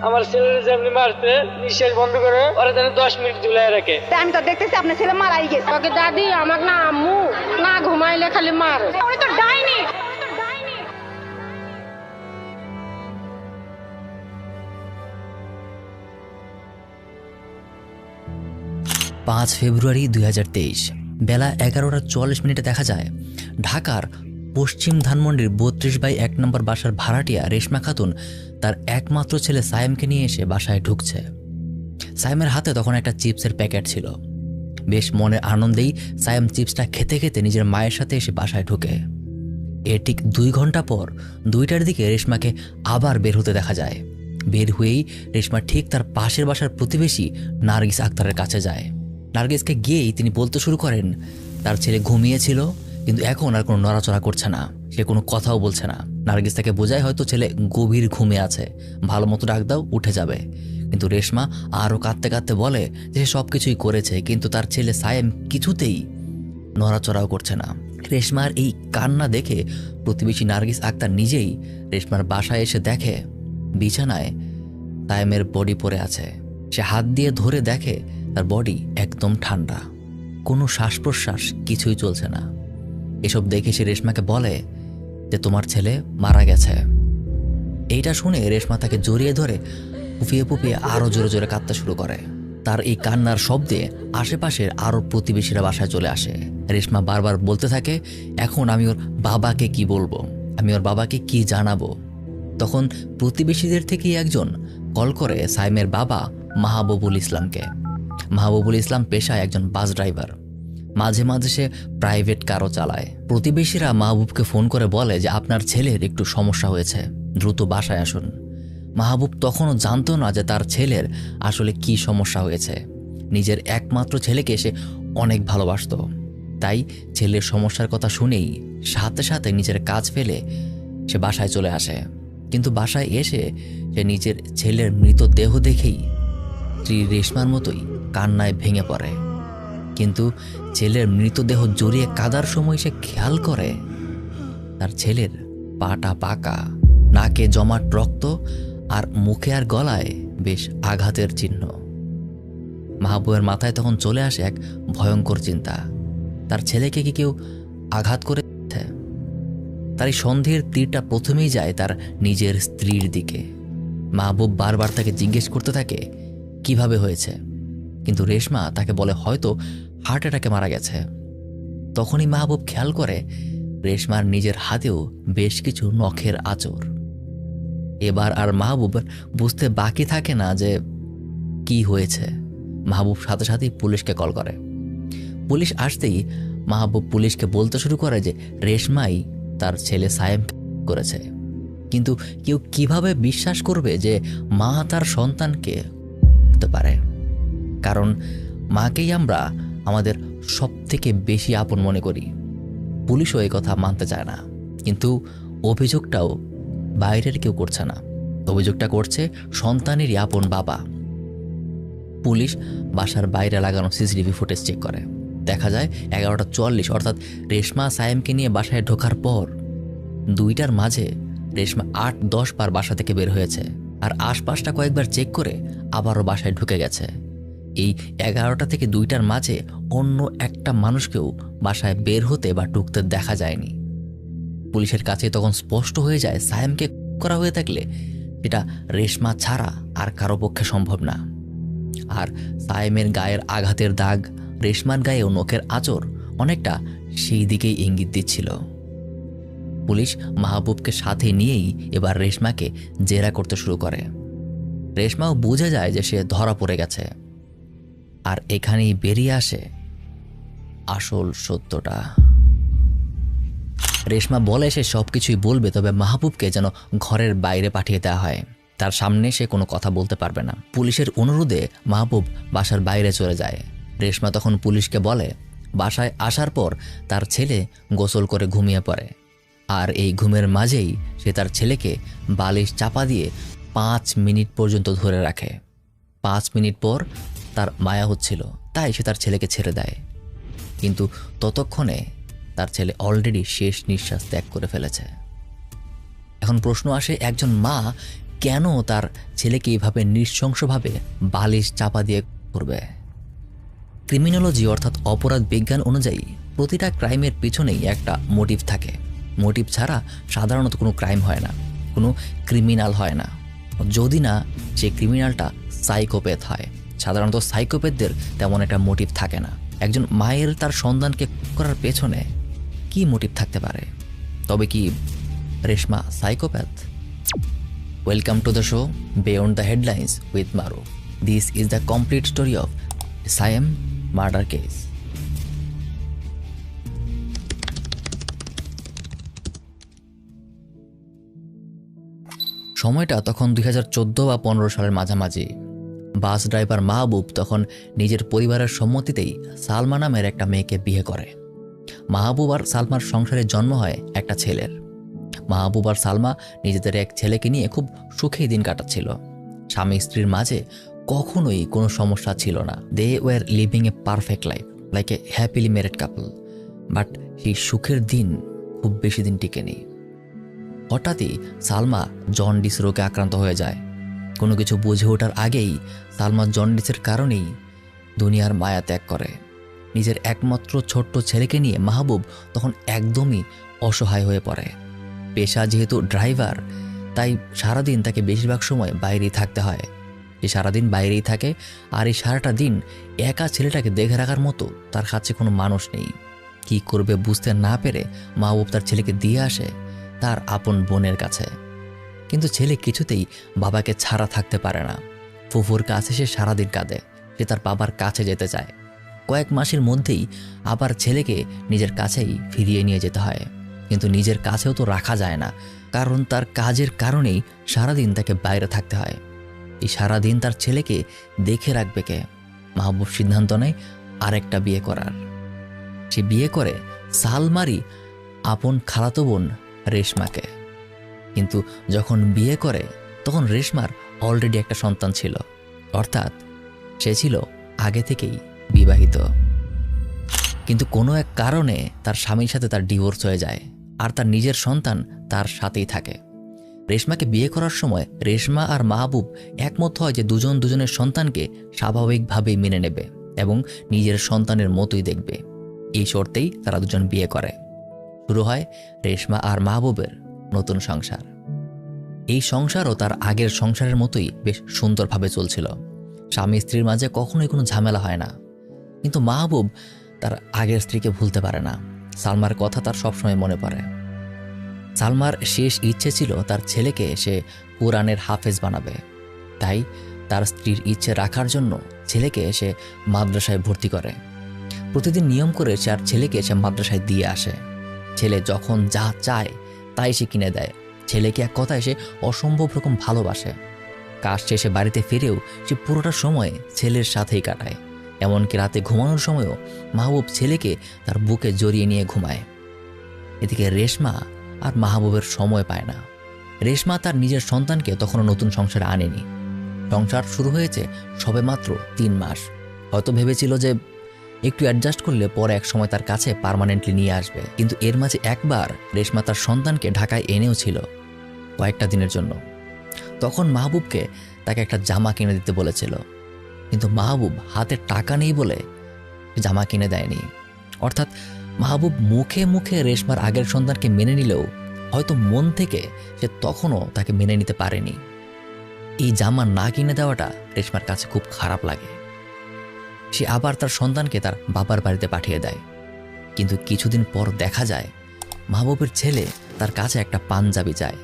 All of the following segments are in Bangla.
আমার ছেলের যেমনি মারতে নিঃশ্বাস বন্ধ করে ওরা যেন 10 মিনিট ঝুলাই রাখে। আমি তো দেখতেছি আপনার ছেলে মারাই গেছে। ওকে দাদি আমাকে না আম্মু না ঘুমাইলে খালি মারে। উনি তো ডাইনি। 5 ফেব্রুয়ারি 2023 বেলা 11:40 দেখা যায় ঢাকার পশ্চিম ধানমন্ডির 32/1 নম্বর বাসার ভাড়াটিয়া রেশমা খাতুন তার একমাত্র ছেলে সায়েমকে নিয়ে এসে বাসায় ঢুকছে। সায়েমের হাতে তখন একটা চিপসের প্যাকেট ছিল। বেশ মনের আনন্দেই সায়েম চিপসটা খেতে খেতে নিজের মায়ের সাথে এসে বাসায় ঢুকে। এর ঠিক 2 ঘন্টা পর 2টার দিকে রেশমাকে আবার বের হতে দেখা যায়। বের হয়েই রেশমা ঠিক তার পাশের বাসার প্রতিবেশী নার্গিস আক্তারের কাছে যায়। নার্গিসকে গিয়েই তিনি বলতে শুরু করেন তার ছেলে ঘুমিয়েছিল, কিন্তু এখন আর কোনো নড়াচড়া করছে না, সে কোনো কথাও বলছে না। নার্গিস তাকে বোঝায় হয়তো ছেলে গভীর ঘুমে আছে, ভালো মতো ডাক দাও উঠে যাবে। কিন্তু রেশমা আরও কাঁদতে কাঁদতে বলে যে সে সব কিছুই করেছে, কিন্তু তার ছেলে সায়েম কিছুতেই নড়াচড়াও করছে না। রেশমার এই কান্না দেখে প্রতিবেশী নার্গিস আক্তার নিজেই রেশমার বাসায় এসে দেখে বিছানায় সায়েমের বডি পড়ে আছে। সে হাত দিয়ে ধরে দেখে তার বডি একদম ঠান্ডা, কোনো শ্বাস প্রশ্বাস কিছুই চলছে না। এসব দেখে সে রেশমাকে বলে যে তোমার ছেলে মারা গেছে। এইটা শুনে রেশমা তাকে জড়িয়ে ধরে পুপিয়ে পুপিয়ে আরও জোরে জোরে কাঁদতে শুরু করে। তার এই কান্নার শব্দে আশেপাশের আরও প্রতিবেশীরা বাসায় চলে আসে। রেশমা বারবার বলতে থাকে এখন আমি ওর বাবাকে কি বলবো, আমি ওর বাবাকে কি জানাবো। তখন প্রতিবেশীদের থেকেই একজন কল করে সাইমের বাবা মাহবুবুল ইসলামকে। মাহবুবুল ইসলাম পেশায় একজন বাস ড্রাইভার, মাঝে মাঝে সে প্রাইভেট কারও চালায়। প্রতিবেশীরা মাহবুবকে ফোন করে বলে যে আপনার ছেলের একটু সমস্যা হয়েছে, দ্রুত বাসায় আসুন। মাহবুব তখনও জানতো না যে তার ছেলের আসলে কি সমস্যা হয়েছে। নিজের একমাত্র ছেলেকে সে অনেক ভালোবাসত, তাই ছেলের সমস্যার কথা শুনেই সাথে সাথে নিজের কাজ ফেলে সে বাসায় চলে আসে। কিন্তু বাসায় এসে সে নিজের ছেলের মৃতদেহ দেখেই স্ত্রী রেশমার মতোই কান্নায় ভেঙে পড়ে। কিন্তু ছেলের মৃতদেহ জড়িয়ে কাদার সময় সে খেয়াল করে তার ছেলের পাটা পাকা, নাকে জমাট রক্ত আর মুখে আর গলায় বেশ আঘাতের চিহ্ন। মাহবুবের মাথায় তখন চলে আসে এক ভয়ঙ্কর চিন্তা, তার ছেলেকে কি কেউ আঘাত করে? তার এই সন্দেহের তীরটা প্রথমেই যায় তার নিজের স্ত্রীর দিকে। মাহবুব বারবার তাকে জিজ্ঞেস করতে থাকে কিভাবে হয়েছে, কিন্তু রেশমা তাকে বলে হয়তো হার্ট অ্যাটাকে মারা গেছে। তখনই মাহবুব খেয়াল করে রেশমার নিজের হাতেও বেশ কিছু নখের আঁচড়। এবার আর মাহবুব বুঝতে বাকি থাকে না যে কি হয়েছে। মাহবুব সাথে সাথেই পুলিশকে কল করে। পুলিশ আসতেই মাহবুব পুলিশকে বলতে শুরু করে যে রেশমাই তার ছেলে সায়েম করেছে। কিন্তু কেউ কিভাবে বিশ্বাস করবে যে মা তার সন্তানকে করতে পারে? কারণ মাকেই আমরা আমাদের সব থেকে বেশি আপন মনে করি। পুলিশও এই কথা মানতে চায় না, কিন্তু অভিযোগটাও বাইরের কেউ করছে না, অভিযোগটা করছে সন্তানেরই আপন বাবা। পুলিশ বাসার বাইরে লাগানো সিসিটিভি ফুটেজ চেক করে। দেখা যায় 11:40 অর্থাৎ রেশমা সায়েমকে নিয়ে বাসায় ঢোকার পর 2টার মাঝে রেশমা 8-10 বার বাসা থেকে বের হয়েছে, আর আশপাশটা কয়েকবার চেক করে আবারও বাসায় ঢুকে গেছে। এই 11টা থেকে 2টার মাঝে অন্য একটা মানুষকেও বাসায় বের হতে বা ঢুকতে দেখা যায়নি। পুলিশের কাছে তখন স্পষ্ট হয়ে যায় সায়েমকে করা হয়ে থাকলে এটা রেশমা ছাড়া আর কারো পক্ষে সম্ভব না। আর সায়েমের গায়ের আঘাতের দাগ, রেশমার গায়েও নখের আঁচড় অনেকটা সেই দিকেই ইঙ্গিত দিচ্ছিল। পুলিশ মাহবুবকে সাথে নিয়েই এবার রেশমাকে জেরা করতে শুরু করে। রেশমাও বুঝে যায় যে সে ধরা পড়ে গেছে, আর এখানেই বেরিয়ে আসে আসল সত্যটা। রেশমা বলে সে সব কিছুই বলবে, তবে মাহবুবকে যেন ঘরের বাইরে পাঠিয়ে দেওয়া হয়, তার সামনে সে কোনো কথা বলতে পারবে না। পুলিশের অনুরোধে মাহবুব বাসার বাইরে চলে যায়। রেশমা তখন পুলিশকে বলে বাসায় আসার পর তার ছেলে গোসল করে ঘুমিয়ে পড়ে, আর এই ঘুমের মাঝেই সে তার ছেলেকে বালিশ চাপা দিয়ে 5 মিনিট পর্যন্ত ধরে রাখে। 5 মিনিট পর তার মায়া হচ্ছিল, তাই সে তার ছেলেকে ছেড়ে দেয়। কিন্তু ততক্ষণে তার ছেলে অলরেডি শেষ নিঃশ্বাস ত্যাগ করে ফেলেছে। এখন প্রশ্ন আসে, একজন মা কেন তার ছেলেকে এইভাবে নৃশংসভাবে বালিশ চাপা দিয়ে করবে? ক্রিমিনোলজি অর্থাৎ অপরাধ বিজ্ঞান অনুযায়ী প্রতিটা ক্রাইমের পিছনেই একটা মোটিভ থাকে। মোটিভ ছাড়া সাধারণত কোনো ক্রাইম হয় না, কোনো ক্রিমিনাল হয় না, যদি না সেই ক্রিমিনালটা সাইকোপ্যাথ হয়। সাধারণত সাইকোপ্যাথদের তেমন একটা মোটিভ থাকে না। একজন মায়ের তার সন্তানকে করার পেছনে কি মোটিভ থাকতে পারে? তবে কি Reshma psychopath? Welcome to the show beyond the headlines with Maru. This is the complete story of Sayem murder case. সময়টা তখন 2014 বা 15 সালের মাঝামাঝি। বাস ড্রাইভার মাহবুব তখন নিজের পরিবারের সম্মতিতেই সালমা নামের একটা মেয়েকে বিয়ে করে। মাহবুব আর সালমার সংসারে জন্ম হয় একটা ছেলের। মাহবুব আর সালমা নিজেদের এক ছেলেকে নিয়ে খুব সুখেই দিন কাটাচ্ছিল। স্বামী স্ত্রীর মাঝে কখনোই কোনো সমস্যা ছিল না। They were living a perfect life like a happily married couple. But সেই সুখের দিন খুব বেশি দিন টিকেনি। হঠাৎই সালমা জন্ডিস রোগে আক্রান্ত হয়ে যায়। কোনো কিছু বুঝে ওঠার আগেই সালমা জন্ডিসের কারণেই দুনিয়ার মায়া ত্যাগ করে। নিজের একমাত্র ছোট্ট ছেলেকে নিয়ে মাহবুব তখন একদমই অসহায় হয়ে পড়ে। পেশা যেহেতু ড্রাইভার, তাই সারাদিন তাকে বেশিরভাগ সময় বাইরেই থাকতে হয়। সে সারাদিন বাইরেই থাকে, আর এই সারাটা দিন একা ছেলেটাকে দেখে রাখার মতো তার কাছে কোনো মানুষ নেই। কি করবে বুঝতে না পেরে মাহবুব তার ছেলেকে দিয়ে আসে তার আপন বোনের কাছে। কিন্তু ছেলে কিছুতেই বাবাকে ছাড়া থাকতে পারে না। ফুফুর কাছে সে সারাদিন কাঁদে। সে তার বাবার কাছে যেতে চায়। কয়েক মাসের মধ্যেই আবার ছেলেকে নিজের কাছেই ফিরিয়ে নিয়ে যেতে হয়। কিন্তু নিজের কাছেও তো রাখা যায় না, কারণ তার কাজের কারণেই সারাদিন তাকে বাইরে থাকতে হয়। এই সারাদিন তার ছেলেকে দেখে রাখবে কে? মাহবুব সিদ্ধান্ত নেয় আরেকটা বিয়ে করার। সে বিয়ে করে সালমারই আপন খালাতো বোন রেশমাকে। কিন্তু যখন বিয়ে করে তখন রেশমার অলরেডি একটা সন্তান ছিল, অর্থাৎ সে ছিল আগে থেকেই বিবাহিত। কিন্তু কোনো এক কারণে তার স্বামীর সাথে তার ডিভোর্স হয়ে যায়, আর তার নিজের সন্তান তার সাথেই থাকে। রেশমাকে বিয়ে করার সময় রেশমা আর মাহবুব একমত হয় যে দুজন দুজনের সন্তানকে স্বাভাবিকভাবেই মেনে নেবে এবং নিজের সন্তানের মতোই দেখবে। এই শর্তেই তারা দুজন বিয়ে করে। শুরু হয় রেশমা আর মাহবুবের নতুন সংসার। এই সংসারও তার আগের সংসারের মতোই বেশ সুন্দরভাবে চলছিল। স্বামী স্ত্রীর মাঝে কখনোই কোনো ঝামেলা হয় না। কিন্তু মাহবুব তার আগের স্ত্রীকে ভুলতে পারে না। সালমার কথা তার সবসময় মনে পড়ে। সালমার শেষ ইচ্ছে ছিল তার ছেলেকে সে কোরআনের হাফেজ বানাবে। তাই তার স্ত্রীর ইচ্ছে রাখার জন্য ছেলেকে সে মাদ্রাসায় ভর্তি করে। প্রতিদিন নিয়ম করে সে আর ছেলেকে সে মাদ্রাসায় দিয়ে আসে। ছেলে যখন যা চায় তাই সে কিনে দেয়। ছেলেকে এক কথায় সে অসম্ভব রকম ভালোবাসে। কাজ শেষে বাড়িতে ফিরেও সে পুরোটা সময় ছেলের সাথেই কাটায়। এমনকি রাতে ঘুমানোর সময়ও মাহবুব ছেলেকে তার বুকে জড়িয়ে নিয়ে ঘুমায়। এদিকে রেশমা আর মাহবুবের সময় পায় না। রেশমা তার নিজের সন্তানকে তখনও নতুন সংসারে আনেনি। সংসার শুরু হয়েছে সবেমাত্র 3 মাস। হয়তো ভেবেছিল যে একটু অ্যাডজাস্ট করলে পরে এক সময় তার কাছে পার্মানেন্টলি নিয়ে আসবে। কিন্তু এর মাঝে একবার রেশমা তার সন্তানকে ঢাকায় এনেও ছিল কয়েকটা দিনের জন্য। তখন মাহবুবকে তাকে একটা জামা কিনে দিতে বলেছিল, কিন্তু মাহবুব হাতে টাকা নেই বলে জামা কিনে দেয়নি। অর্থাৎ মাহবুব মুখে মুখে রেশমার আগের সন্তানকে মেনে নিলেও হয়তো মন থেকে সে তখনও তাকে মেনে নিতে পারেনি। এই জামা না কিনে দেওয়াটা রেশমার কাছে খুব খারাপ লাগে। সে আবার তার সন্তানকে তার বাবার বাড়িতে পাঠিয়ে দেয়। কিন্তু কিছুদিন পর দেখা যায় মাহবুবের ছেলে তার কাছে একটা পাঞ্জাবি চায়।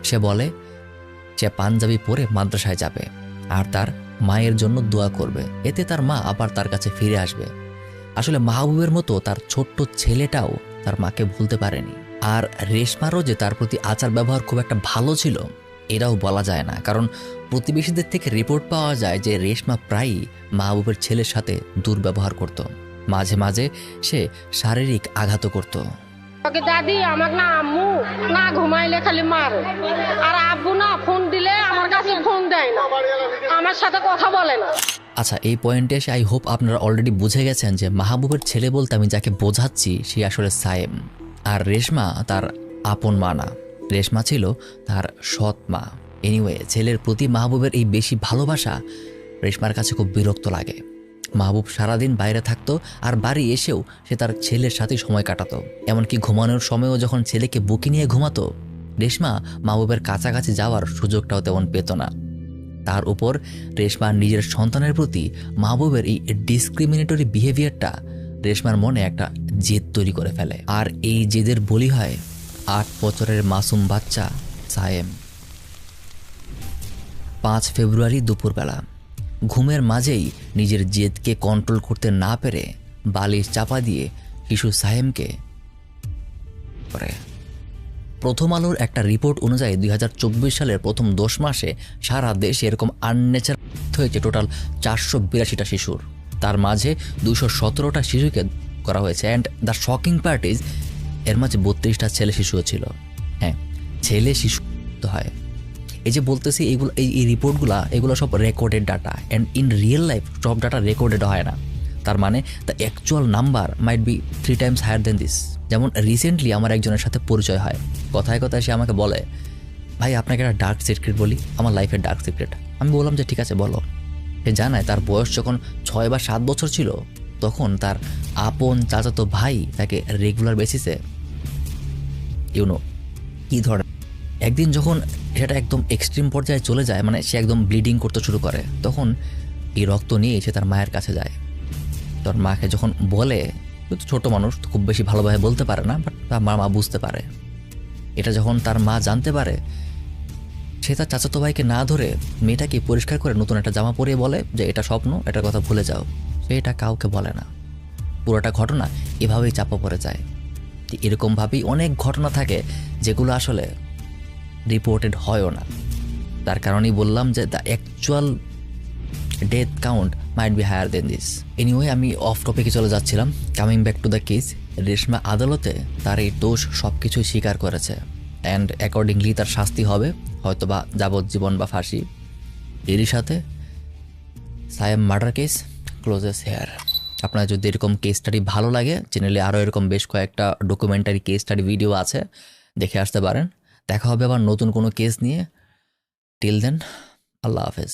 সে বলে সে পাঞ্জাবি পরে মাদ্রাসায় যাবে আর তার মায়ের জন্য দোয়া করবে, এতে তার মা আবার তার কাছে ফিরে আসবে। আসলে মাহবুবের মতো তার ছোট্ট ছেলেটাও তার মাকে ভুলতে পারেনি। আর রেশমারও যে তার প্রতি আচার ব্যবহার খুব একটা ভালো ছিল এটাও বলা যায় না, কারণ প্রতিবেশীদের থেকে রিপোর্ট পাওয়া যায় যে রেশমা প্রায়ই মাহবুবের ছেলের সাথে দুর্ব্যবহার করত। মাঝে মাঝে সে শারীরিক আঘাতও করত। ওকে দাদি আমাকে না আম্মু না ঘুমাইলে খালি মারে, আর আব্বু না ফোন দিলে আমার কাছে ফোন দেয় না, আমার সাথে কথা বলে না। আচ্ছা, এই পয়েন্টে এসে আই হোপ আপনারা অলরেডি বুঝে গেছেন যে মাহবুবের ছেলে বলতে আমি যাকে বোঝাচ্ছি সে আসলে সায়েম, আর রেশমা তার আপন মা না, রেশমা ছিল তার সৎ মা। এনিওয়ে, ছেলের প্রতি মাহবুবের এই বেশি ভালোবাসা রেশমার কাছে খুব বিরক্ত লাগে। মাহবুব সারাদিন বাইরে থাকতো আর বাড়ি এসেও সে তার ছেলের সাথে সময় কাটাতো, এমনকি ঘুমানোর সময়ও যখন ছেলেকে বুকে নিয়ে ঘুমাতো রেশমা মাহবুবের কাছাকাছি যাওয়ার সুযোগটাও তেমন পেত না। তার উপর রেশমার নিজের সন্তানের প্রতি মাহবুবের এই ডিসক্রিমিনেটরি বিহেভিয়ারটা রেশমার মনে একটা জেদ তৈরি করে ফেলে, আর এই জেদের বলি হয় 8 বছরের মাসুম বাচ্চা সায়েম। 5 ফেব্রুয়ারি দুপুরবেলা ঘুমের মাঝেই নিজের জেদকে কন্ট্রোল করতে না পেরে বালিশ চাপা দিয়ে শিশু সায়েমকে করে। প্রথম আলোর একটা রিপোর্ট অনুযায়ী 2024 সালের প্রথম 10 মাসে সারা দেশে এরকম আননেচারাল হয়েছে টোটাল 482টা শিশুর। তার মাঝে 217টা শিশুকে করা হয়েছে। And the shocking part is এর মাঝে 32টা ছেলে শিশুও ছিল। হ্যাঁ, ছেলে শিশু তো হয়। এই যে বলতেছি এইগুলো, এই রিপোর্টগুলো এগুলো সব recorded data, and in real life সব ডাটা রেকর্ডেড হয় না। তার মানে the actual number might be 3 times higher than this. যেমন রিসেন্টলি আমার একজনের সাথে পরিচয় হয়, কথায় কথায় সে আমাকে বলে, ভাই আপনাকে একটা ডার্ক সিক্রেট বলি, আমার লাইফের ডার্ক সিক্রেট। আমি বললাম যে ঠিক আছে বলো। সে জানায় তার বয়স যখন 6 বা 7 বছর ছিল তখন তার আপন চাচাতো ভাই তাকে রেগুলার বেসিসে কী ধরে, একদিন যখন সেটা একদম এক্সট্রিম পর্যায়ে চলে যায়, মানে সে একদম ব্লিডিং করতে শুরু করে, তখন এই রক্ত নিয়ে সে তার মায়ের কাছে যায়। তোর মাকে যখন বলে, ছোট মানুষ খুব বেশি ভালোভাবে বলতে পারে না, বাট তার মা বুঝতে পারে। এটা যখন তার মা জানতে পারে, সে তার চাচাতো ভাইকে না ধরে মেয়েটাকে পরিষ্কার করে নতুন একটা জামা পরিয়ে বলে যে এটা স্বপ্ন, এটার কথা ভুলে যাও। সে এটা কাউকে বলে না। পুরোটা ঘটনা এভাবেই চাপা পড়ে যায়। এরকমভাবেই অনেক ঘটনা থাকে যেগুলো আসলে রিপোর্টেড হয়ও না। তার কারণেই বললাম যে the actual death count might be higher than this. Anyway, আমি অফ টপিকে চলে যাচ্ছিলাম। Coming back to the case, Reshma আদালতে তার এই দোষ সব কিছুই স্বীকার করেছে, অ্যান্ড অ্যাকর্ডিংলি তার শাস্তি হবে হয়তোবা যাবজ্জীবন বা ফাঁসি। এরই সাথে Sayem murder case closes here. আপনার যদি এরকম কেস স্টাডি ভালো লাগে, চ্যানেলে আরও এরকম বেশ কয়েকটা ডকুমেন্টারি কেস স্টাডি ভিডিও আছে, দেখে আসতে পারেন। দেখা হবে আবার নতুন কোনো কেস নিয়ে। টিল দেন, আল্লাহ হাফেজ।